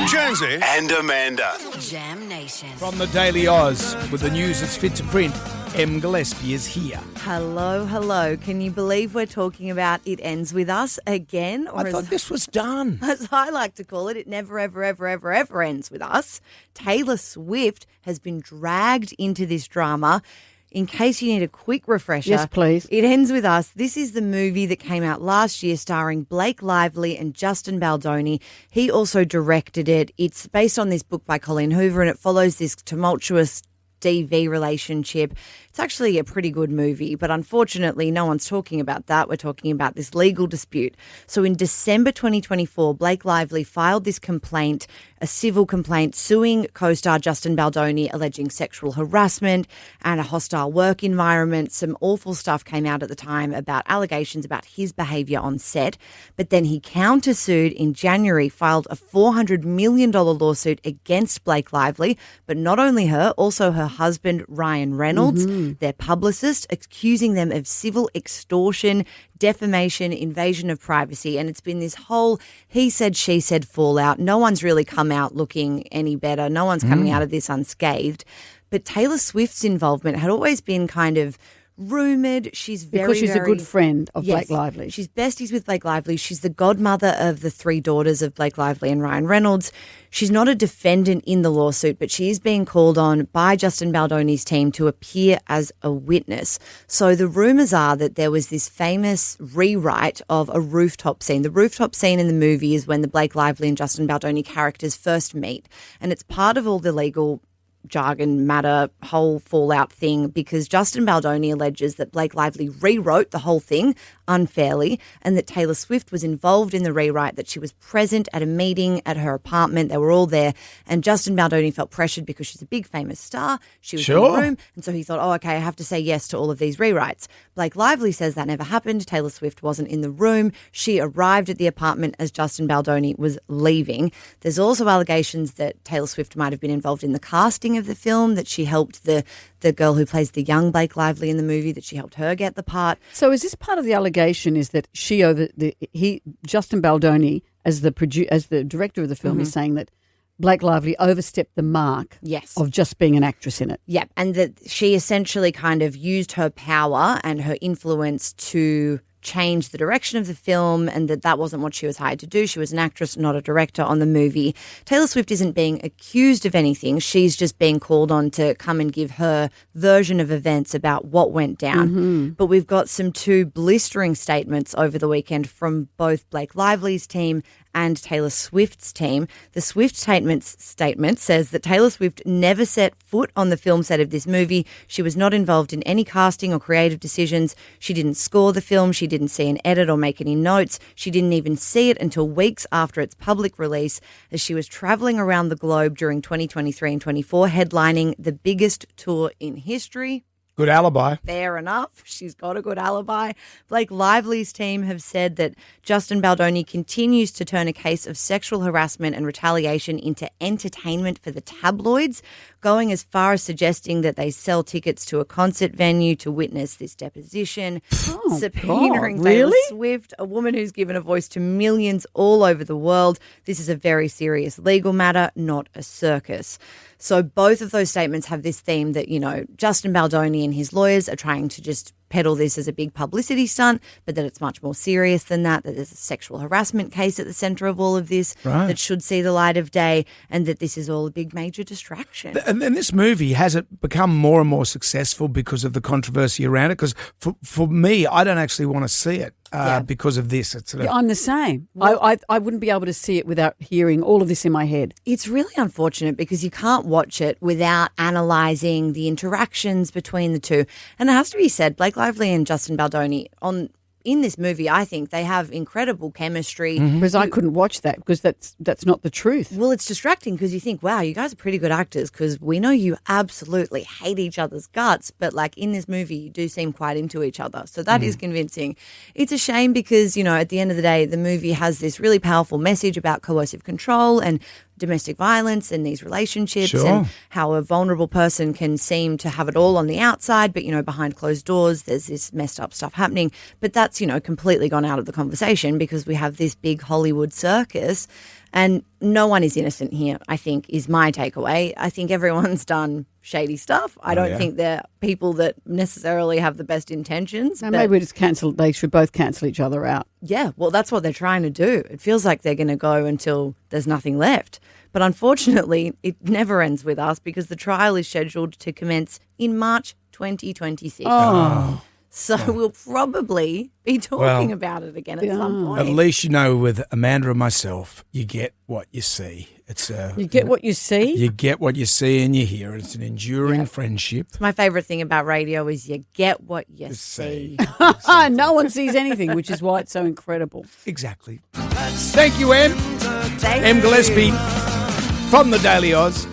Jonesy and Amanda. Jam Nation. From the Daily Oz, with the news that's fit to print, Gillespie is here. Hello, hello. Can you believe we're talking about It Ends With Us again? Or I thought this was done. as I like to call it, it never, ever, ever, ever, ever ends with us. Taylor Swift has been dragged into this drama. In case you need a quick refresher. Yes, please. It Ends With Us. This is the movie that came out last year starring Blake Lively and Justin Baldoni. He also directed it. It's based on this book by Colleen Hoover, and it follows this tumultuous DV relationship. It's actually a pretty good movie, but unfortunately no one's talking about that. We're talking about this legal dispute. So in December 2024, Blake Lively filed this complaint, a civil complaint, suing co-star Justin Baldoni, alleging sexual harassment and a hostile work environment. Some awful stuff came out at the time about allegations about his behaviour on set. But then he countersued in January, filed a $400 million lawsuit against Blake Lively, but not only her, also her husband, Ryan Reynolds, their publicist, accusing them of civil extortion, defamation, invasion of privacy. And it's been this whole he said, she said fallout. No one's really come out looking any better. No one's coming out of this unscathed. But Taylor Swift's involvement had always been kind of rumoured. She's because she's a good friend of Blake Lively. She's besties with Blake Lively. She's the godmother of the three daughters of Blake Lively and Ryan Reynolds. She's not a defendant in the lawsuit, but she is being called on by Justin Baldoni's team to appear as a witness. So the rumours are that there was this famous rewrite of a rooftop scene. The rooftop scene in the movie is when the Blake Lively and Justin Baldoni characters first meet, and it's part of all the legal jargon matter, whole fallout thing, because Justin Baldoni alleges that Blake Lively rewrote the whole thing unfairly and that Taylor Swift was involved in the rewrite, that she was present at a meeting at her apartment. They were all there, and Justin Baldoni felt pressured because she's a big famous star. She was in the room, and so he thought, oh, okay, I have to say yes to all of these rewrites. Blake Lively says that never happened. Taylor Swift wasn't in the room. She arrived at the apartment as Justin Baldoni was leaving. There's also allegations that Taylor Swift might have been involved in the casting of the film, that she helped the girl who plays the young Blake Lively in the movie, that she helped her get the part. So is this part of the allegation, is that Justin Baldoni as the director of the film is saying that Blake Lively overstepped the mark of just being an actress in it? Yeah, and that she essentially kind of used her power and her influence to change the direction of the film, and that wasn't what she was hired to do. She was an actress, not a director on the movie. Taylor Swift isn't being accused of anything. She's just being called on to come and give her version of events about what went down. But we've got two blistering statements over the weekend from both Blake Lively's team and Taylor Swift's team. The Swift statement says that Taylor Swift never set foot on the film set of this movie. She was not involved in any casting or creative decisions. She didn't score the film. She didn't see an edit or make any notes. She didn't even see it until weeks after its public release, as she was traveling around the globe during 2023 and 24, headlining the biggest tour in history. Good alibi. Fair enough. She's got a good alibi. Blake Lively's team have said that Justin Baldoni continues to turn a case of sexual harassment and retaliation into entertainment for the tabloids, going as far as suggesting that they sell tickets to a concert venue to witness this deposition, subpoenaing Taylor Swift, a woman who's given a voice to millions all over the world. This is a very serious legal matter, not a circus. So both of those statements have this theme that, Justin Baldoni and his lawyers are trying to just peddle this as a big publicity stunt, but that it's much more serious than that there's a sexual harassment case at the centre of all of this that should see the light of day, and that this is all a big major distraction. And then this movie, has it become more and more successful because of the controversy around it? Because for me, I don't actually want to see it because of this. It's I'm the same. I wouldn't be able to see it without hearing all of this in my head. It's really unfortunate because you can't watch it without analysing the interactions between the two. And it has to be said, Blake Lively and Justin Baldoni in this movie, I think they have incredible chemistry. Because I couldn't watch that because that's not the truth. Well, it's distracting because you think, wow, you guys are pretty good actors, because we know you absolutely hate each other's guts, but in this movie you do seem quite into each other. So that is convincing. It's a shame because, at the end of the day, the movie has this really powerful message about coercive control and domestic violence and these relationships and how a vulnerable person can seem to have it all on the outside, but, behind closed doors, there's this messed up stuff happening. But that's, completely gone out of the conversation because we have this big Hollywood circus And no one is innocent here, I think, is my takeaway. I think everyone's done shady stuff. I don't think they're people that necessarily have the best intentions. No, maybe we just cancel. They should both cancel each other out. Yeah, well, that's what they're trying to do. It feels like they're going to go until there's nothing left. But unfortunately, it never ends with us because the trial is scheduled to commence in March 2026. Oh. So we'll probably be talking about it again at some point. At least you know with Amanda and myself, you get what you see. It's you get what you see? You get what you see and you hear. It's an enduring friendship. My favourite thing about radio is you get what you see. No one sees anything, which is why it's so incredible. Exactly. Thank you, Em. Thank Em you. Gillespie from the Daily Oz.